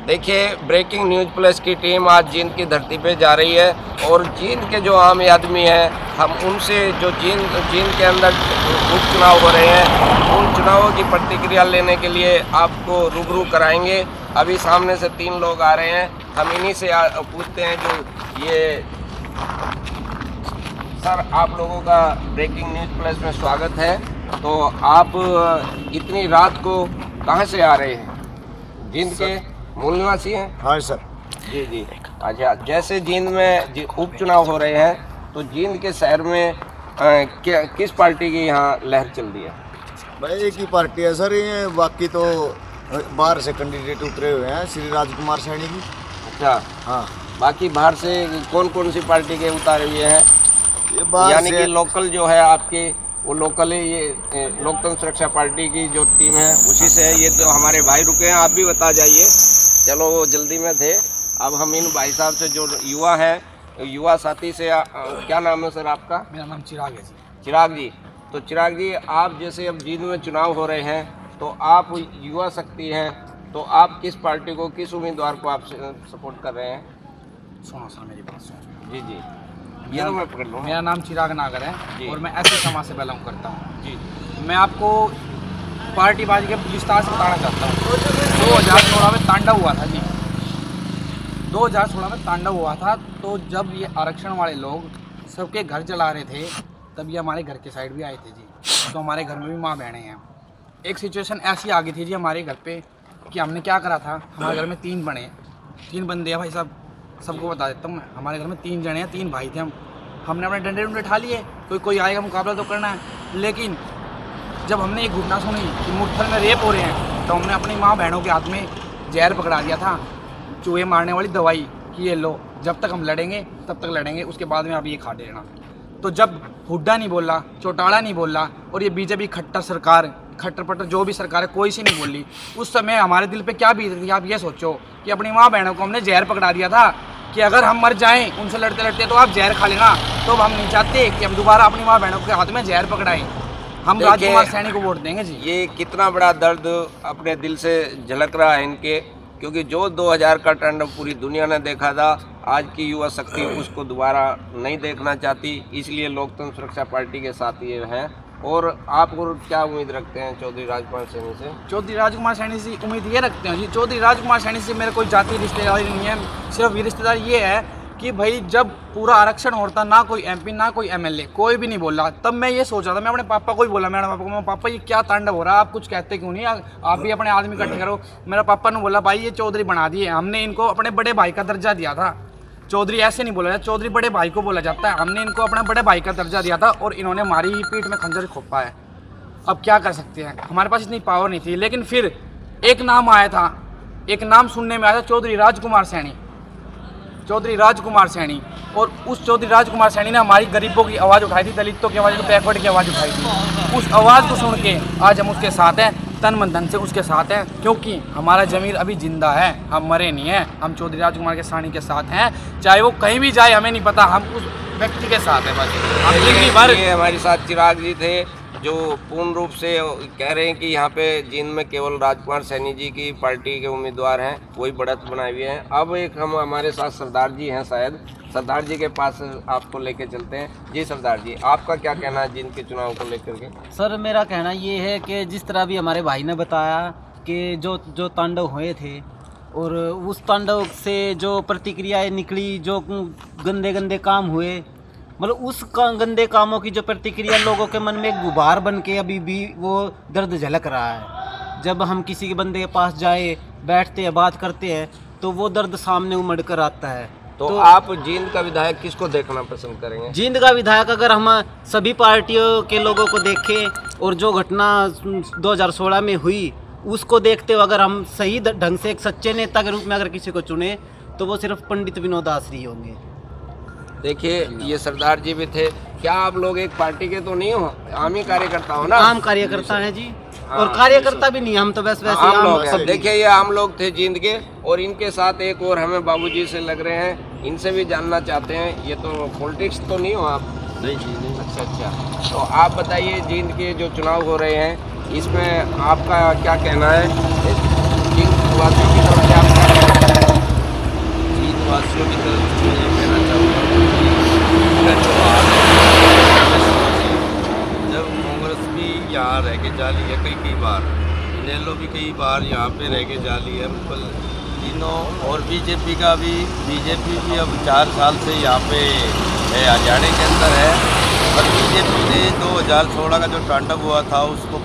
देखिए, breaking news plus की team आज जींद की धरती पे जा रही है और जींद के जो आम आदमी हैं, हम उनसे जो जींद के अंदर उपचुनाव हो रहे हैं, उन चुनावों की प्रतिक्रिया लेने के लिए आपको रूबरू कराएंगे। अभी सामने से 3 लोग आ रहे हैं, हम इन्हीं से पूछते हैं जो ये। सर, आप लोगों का ब्रेकिंग न्यूज़ प्लस में स्वागत है। तो आप इतनी रात को कहाँ से आ रहे हैं? जींद के मूल निवासी हैं? हाँ सर। जी जी। अच्छा, जैसे जींद में उपचुनाव हो रहे हैं, तो जींद के शहर में किस पार्टी की यहाँ लहर चल रही है? भाई एक ही पार्टी है सर, ये बाकी तो बाहर से कैंडिडेट उतरे हुए हैं, श्री राजकुमार सैनी की। अच्छा, हाँ। बाकी बाहर से कौन कौन सी पार्टी के उतारे हुए हैं? ये यानी कि लोकल जो है आपके, वो लोकल है, ये लोकतंत्र सुरक्षा पार्टी की जो टीम है उसी से है। ये तो हमारे भाई रुके हैं, आप भी बता जाइए। चलो, वो जल्दी में थे। अब हम इन भाई साहब से जो युवा हैं, युवा साथी से क्या नाम है सर आपका? मेरा नाम चिराग है जी। चिराग जी। तो चिराग जी, आप जैसे अब जींद में चुनाव हो रहे हैं, तो आप युवा शक्ति हैं, तो आप किस पार्टी को, किस उम्मीदवार को आप सपोर्ट कर रहे हैं? सुनो सर, मेरी बात सुनो। जी जी, ये तो मैं पकड़ लूँ। मेरा नाम चिराग नागर है और मैं ऐसे समाज से बिलोंग करता हूँ जी। मैं आपको पार्टीबाजी के विस्तार से बताना चाहता हूँ। 2016 में तांडव हुआ था जी। 2016 में तांडव हुआ था। तो जब ये आरक्षण वाले लोग सबके घर चला रहे थे, तब ये हमारे घर के साइड भी आए थे जी। तो हमारे घर में भी माँ बहनें हैं। एक सिचुएशन ऐसी आ गई थी जी हमारे घर पे कि हमने क्या करा था। हमारे घर में 3 बंदे हैं भाई साहब, सबको बता देता हूँ मैं। हमारे घर में 3 जने हैं, 3 भाई थे हम। हमने अपने डंडे डंडे उठा लिए, कोई आएगा मुकाबला तो करना है। लेकिन जब हमने एक घटना सुनी कि मुट्ठल में रेप हो रहे हैं, तो हमने अपनी माँ बहनों के हाथ में जहर पकड़ा दिया था, चूहे मारने वाली दवाई, कि ये लो, जब तक हम लड़ेंगे तब तक लड़ेंगे, उसके बाद में आप ये खा लेना। तो जब हुड्डा नहीं बोला, चौटाला नहीं बोला, और ये बीजेपी खट्टर सरकार, खट्टर पट्टर जो भी सरकार है, कोई सी नहीं बोली, उस समय हमारे दिल पे क्या बीत रही थी आप ये सोचो। कि अपनी माँ बहनों को हमने जहर पकड़ा दिया था कि अगर हम मर जाएं उनसे लड़ते लड़ते तो आप जहर खा लेना। तो हम नहीं चाहते कि हम दोबारा अपनी माँ बहनों के हाथ में जहर पकड़ाएं। हम राजकुमार सैनी को वोट देंगे जी। ये कितना बड़ा दर्द अपने दिल से झलक रहा है इनके, क्योंकि जो 2000 का तांडव पूरी दुनिया ने देखा था, आज की युवा शक्ति उसको दोबारा नहीं देखना चाहती, इसलिए लोकतंत्र सुरक्षा पार्टी के साथ ये हैं। और आप क्या उम्मीद रखते हैं चौधरी राजकुमार सैनी से? चौधरी राजकुमार सैनी से उम्मीद ये रखते हैं जी, चौधरी राजकुमार सैनी से मेरे कोई जाति रिश्तेदारी नहीं है। सिर्फ ये रिश्तेदारी ये है कि भाई जब पूरा आरक्षण होता, ना कोई MP ना कोई MLA, कोई भी नहीं बोला, तब मैं ये सोच रहा था। मैं अपने पापा को ही बोला, मेरे पापा को, पापा ये क्या तांडव हो रहा है, आप कुछ कहते क्यों नहीं, आप भी अपने आदमी इकट्ठे करो। मेरा पापा ने बोला, भाई ये चौधरी बना दिए, हमने इनको अपने बड़े भाई का दर्जा दिया था। चौधरी ऐसे नहीं बोला जाता, चौधरी बड़े भाई को बोला जाता है। हमने इनको अपने बड़े भाई का दर्जा दिया था और इन्होंने हमारी ही पीठ में खंजर खोपा है। अब क्या कर सकते हैं, हमारे पास इतनी पावर नहीं थी। लेकिन फिर एक नाम आया था, एक नाम सुनने में आया था, चौधरी राजकुमार सैनी। चौधरी राजकुमार सैनी, और उस चौधरी राजकुमार सैनी ने हमारी गरीबों की आवाज़ उठाई थी, दलितों की आवाज़, बैकवर्ड की आवाज़ उठाई थी। उस आवाज़ को सुन के आज हम उसके साथ हैं, तन मन धन से उसके साथ हैं, क्योंकि हमारा ज़मीर अभी जिंदा है, हम मरे नहीं हैं। हम चौधरी राजकुमार के सैनी के साथ हैं, चाहे वो कहीं भी जाए हमें नहीं पता, हम उस व्यक्ति के साथ हैं बस। हम जिंदगी भर। हमारे साथ चिराग जी थे, जो पूर्ण रूप से कह रहे हैं कि यहाँ पे जींद में केवल राजकुमार सैनी जी की पार्टी के उम्मीदवार हैं, वही बढ़त बनाए हुए हैं। अब एक हम हमारे साथ सरदार जी हैं, शायद सरदार जी के पास आपको लेके चलते हैं। जी सरदार जी, आपका क्या कहना है जींद के चुनाव को लेकर के? सर, मेरा कहना ये है कि जिस तरह भी हमारे भाई ने बताया कि जो तांडव हुए थे, और उस तांडव से जो प्रतिक्रियाएं निकली, जो गंदे गंदे काम हुए, मतलब उस गंदे कामों की जो प्रतिक्रिया लोगों के मन में एक गुबार बन के अभी भी वो दर्द झलक रहा है। जब हम किसी के बंदे के पास जाए, बैठते हैं, बात करते हैं, तो वो दर्द सामने उमड़ कर आता है। तो आप जींद का विधायक किसको देखना पसंद करेंगे? जींद का विधायक अगर हम सभी पार्टियों के लोगों को देखें और जो घटना 2016 में हुई उसको देखते हुए अगर हम सही ढंग से एक सच्चे नेता के रूप में अगर किसी को चुने, तो वो सिर्फ पंडित विनोद आसरी होंगे। देखिए, ये सरदार जी भी थे। क्या आप लोग एक पार्टी के तो नहीं हो, आम ही कार्यकर्ता हो ना? आम कार्यकर्ता हैं जी। और कार्यकर्ता भी नहीं, हम तो वैसे आम लोग हैं। देखिए, ये आम लोग थे जींद के, और इनके साथ एक और हमें बाबूजी से लग रहे हैं, इनसे भी जानना चाहते हैं। ये तो पॉलिटिक्स तो नहीं हो आप? नहीं जी, नहीं। अच्छा। तो आप बताइए, जींद के जो चुनाव हो रहे हैं, इसमें आपका क्या कहना है? जींद वासियों की तरफ से आप जाली है कई बार, इनेलो भी कई बार यहाँ पे रह के जाली है तीनों। और बीजेपी भी अब 4 साल से यहाँ पे हरियाणा के अंदर है। और बीजेपी ने 2016 का जो तांडव हुआ था उसको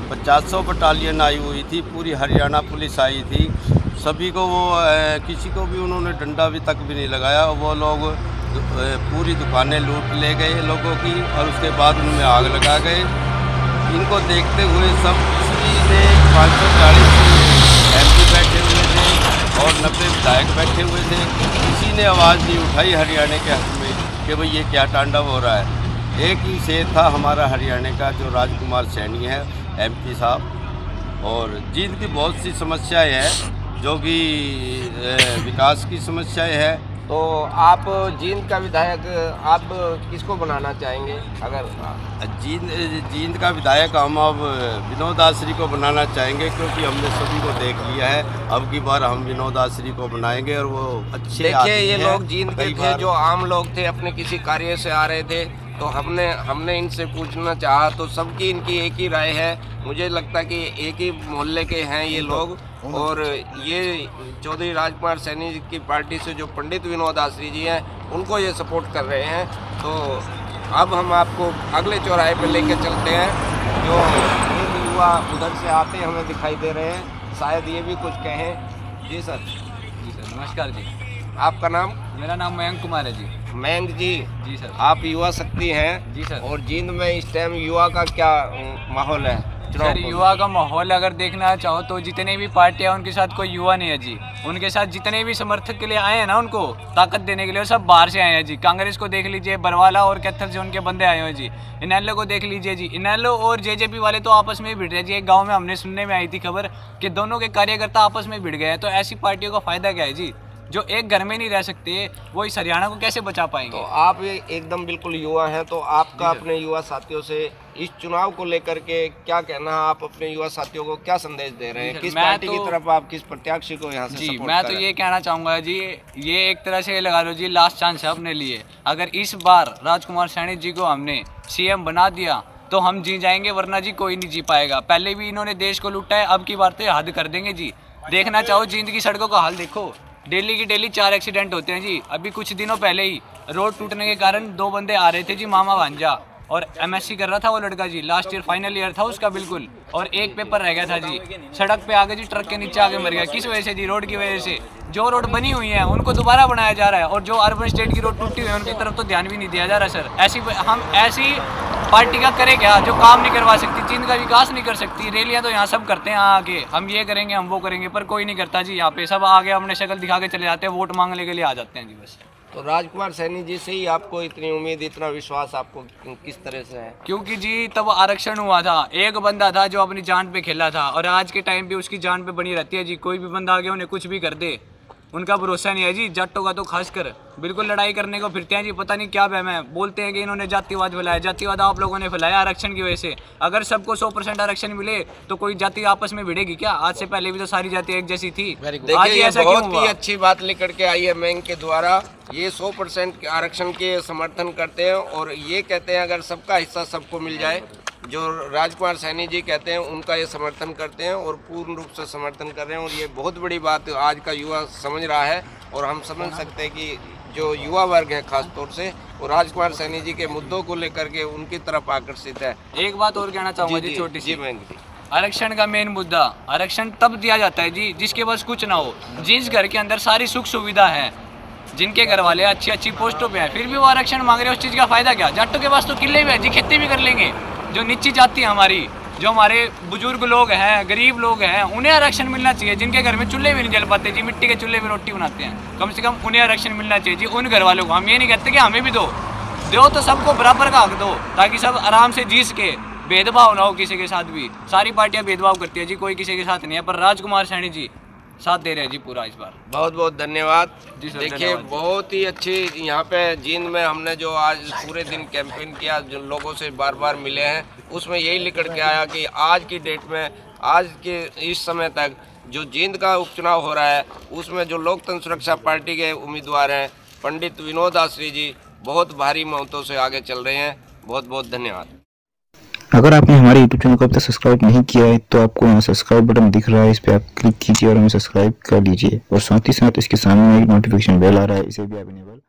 500 बटालियन आई हुई थी, पूरी हरियाणा पुलिस आई थी, सभी को वो किसी को भी उन्होंने डंडा भी तक भी नहीं लगाया। वो लोग पूरी दुकानें लूट ले गए लोगों की और उसके बाद उनमें आग लगा गए। इनको देखते हुए सब किसी ने 540 MP बैठे हुए थे और 90 विधायक बैठे हुए थे, किसी ने आवाज़ नहीं उठाई हरियाणा के हक में कि भाई ये क्या तांडव हो रहा है। एक ही शेर था हमारा हरियाणा का जो राजकुमार सैनी है MP साहब। और जींद की बहुत सी समस्याएं हैं जो कि विकास की समस्याएं हैं। तो आप जींद का विधायक आप किसको बनाना चाहेंगे? अगर जींद का विधायक हम अब विनोद आसरी को बनाना चाहेंगे, क्योंकि हमने सभी को देख लिया है। अब की बार हम विनोद आसरी को बनाएंगे और वो अच्छे देखिए ये लोग जींद के थे, जो आम लोग थे, अपने किसी कार्य से आ रहे थे, तो हमने इनसे पूछना चाहा तो सबकी इनकी एक ही राय है। मुझे लगता है कि एक ही मोहल्ले के हैं ये लोग। और ये चौधरी राजकुमार सैनी जी की पार्टी से जो पंडित विनोद आसरी जी हैं उनको ये सपोर्ट कर रहे हैं। तो अब हम आपको अगले चौराहे पर लेके चलते हैं। जो एक युवा उधर से आते हमें दिखाई दे रहे हैं, शायद ये भी कुछ कहें। जी सर। जी सर, नमस्कार जी। आपका नाम? मेरा नाम मयंक कुमार है जी। मयंक जी। जी सर। आप युवा शक्ति हैं। जी सर। और जींद में इस टाइम युवा का क्या माहौल है? सर युवा का माहौल अगर देखना चाहो तो जितने भी पार्टियां उनके साथ कोई युवा नहीं है जी। उनके साथ जितने भी समर्थक के लिए आए हैं ना, उनको ताकत देने के लिए, सब बाहर से आए हैं जी। कांग्रेस को देख लीजिए, बरवाला और कैथल से उनके बंदे आए हुए जी। इनेलो को देख लीजिए जी, इनेलो और जेजेपी वाले तो आपस में ही भिड़ रहे जी। एक गाँव में हमने सुनने में आई थी खबर कि दोनों के कार्यकर्ता आपस में भिड़ गए हैं। तो ऐसी पार्टियों का फायदा क्या है जी? जो एक घर में नहीं रह सकते वो इस हरियाणा को कैसे बचा पाएंगे? तो आप एकदम बिल्कुल युवा हैं, तो आपका अपने युवा साथियों से इस चुनाव को लेकर के क्या कहना है? आप अपने युवा साथियों को क्या संदेश दे रहे हैं? किस पार्टी की तरफ आप, किस प्रत्याशी को यहाँ से जी सपोर्ट मैं कर तो रहे ये कहना चाहूँगा जी, ये एक तरह से लगा लो जी लास्ट चांस है अपने लिए। अगर इस बार राजकुमार सैनी जी को हमने CM बना दिया तो हम जी जाएंगे, वरना जी कोई नहीं जी पाएगा। पहले भी इन्होंने देश को लूटा है, अब की बार तो हद कर देंगे जी। देखना चाहो जींद की सड़कों का हाल देखो, डेली की डेली 4 एक्सीडेंट होते हैं जी। अभी कुछ दिनों पहले ही रोड टूटने के कारण 2 बंदे आ रहे थे जी, मामा भांजा, और MSc कर रहा था वो लड़का जी, लास्ट ईयर फाइनल ईयर था उसका बिल्कुल, और एक पेपर रह गया था जी। सड़क पे आगे जी ट्रक के नीचे आके मर गया। किस वजह से जी? रोड की वजह से। जो रोड बनी हुई है उनको दोबारा बनाया जा रहा है, और जो अर्बन स्टेट की रोड टूटी हुई है उनकी तरफ तो ध्यान भी नहीं दिया जा रहा सर। ऐसी पार्टी का करे क्या जो काम नहीं करवा सकती, जींद का विकास नहीं कर सकती। रैलियां तो यहाँ सब करते हैं आके, हम ये करेंगे हम वो करेंगे, पर कोई नहीं करता जी। यहाँ पे सब आगे अपने शक्ल दिखा के चले जाते हैं, वोट मांगने के लिए आ जाते हैं जी बस। तो राजकुमार सैनी जी से ही आपको इतनी उम्मीद, इतना विश्वास आपको किस तरह से है? क्योंकि जी तब आरक्षण हुआ था, एक बंदा था जो अपनी जान पे खेला था, और आज के टाइम पे उसकी जान पे बनी रहती है जी। कोई भी बंदा आगे उन्हें कुछ भी कर दे, उनका भरोसा नहीं है जी। जाटों का तो खासकर बिल्कुल लड़ाई करने को फिरते हैं जी। पता नहीं क्या बहम है, बोलते हैं कि इन्होंने जातिवाद फैलाया। जातिवाद आप लोगों ने फैलाया आरक्षण की वजह से। अगर सबको 100% आरक्षण मिले तो कोई जाति आपस में भिड़ेगी क्या? आज से पहले भी तो सारी जाति एक जैसी थी। देखिए ये बहुत ही अच्छी बात लेकर के आई है मयंक के द्वारा। ये 100% आरक्षण के समर्थन करते हैं और ये कहते हैं अगर सबका हिस्सा सबको मिल जाए, जो राजकुमार सैनी जी कहते हैं उनका ये समर्थन करते हैं और पूर्ण रूप से समर्थन कर रहे हैं। और ये बहुत बड़ी बात आज का युवा समझ रहा है, और हम समझ सकते हैं कि जो युवा वर्ग है खास तौर से वो राजकुमार सैनी जी के मुद्दों को लेकर के उनकी तरफ आकर्षित है। एक बात और कहना चाहूँगा जी, छोटी सी। मयंक जी, आरक्षण का मेन मुद्दा, आरक्षण तब दिया जाता है जी जिसके पास कुछ ना हो। जिस घर के अंदर सारी सुख सुविधा है, जिनके घर वाले अच्छी अच्छी पोस्टों पे हैं, फिर भी वो आरक्षण मांग रहे हैं, उस चीज़ का फायदा क्या? जाटों के पास तो किले भी है जी, खेती भी कर लेंगे। जो निची जाति है हमारी, जो हमारे बुजुर्ग लोग हैं, गरीब लोग हैं, उन्हें आरक्षण मिलना चाहिए। जिनके घर में चूल्हे भी नहीं जल पाते जी, मिट्टी के चूल्हे में रोटी बनाते हैं, कम से कम उन्हें आरक्षण मिलना चाहिए जी। उन घर वालों को हम ये नहीं कहते कि हमें भी दो तो सबको बराबर का हक दो, ताकि सब आराम से जी सके, भेदभाव ना हो किसी के साथ भी। सारी पार्टियां भेदभाव करती है जी, कोई किसी के साथ नहीं है, पर राजकुमार सैनी जी साथ दे रहे हैं जी पूरा इस बार। बहुत बहुत धन्यवाद जी सर। देखिए बहुत ही अच्छी यहाँ पे जींद में हमने जो आज पूरे दिन कैंपेन किया, जो लोगों से बार बार मिले हैं, उसमें यही लिख के आया कि आज की डेट में, आज के इस समय तक जो जींद का उपचुनाव हो रहा है उसमें जो लोकतंत्र सुरक्षा पार्टी के उम्मीदवार हैं पंडित विनोद आसरी जी बहुत भारी मौतों से आगे चल रहे हैं। बहुत बहुत धन्यवाद। अगर आपने हमारे YouTube चैनल को अब तक सब्सक्राइब नहीं किया है तो आपको यहाँ सब्सक्राइब बटन दिख रहा है, इस पर आप क्लिक कीजिए और हमें सब्सक्राइब कर लीजिए। और साथ ही साथ इसके सामने एक नोटिफिकेशन बेल आ रहा है, इसे भी आप इनेबल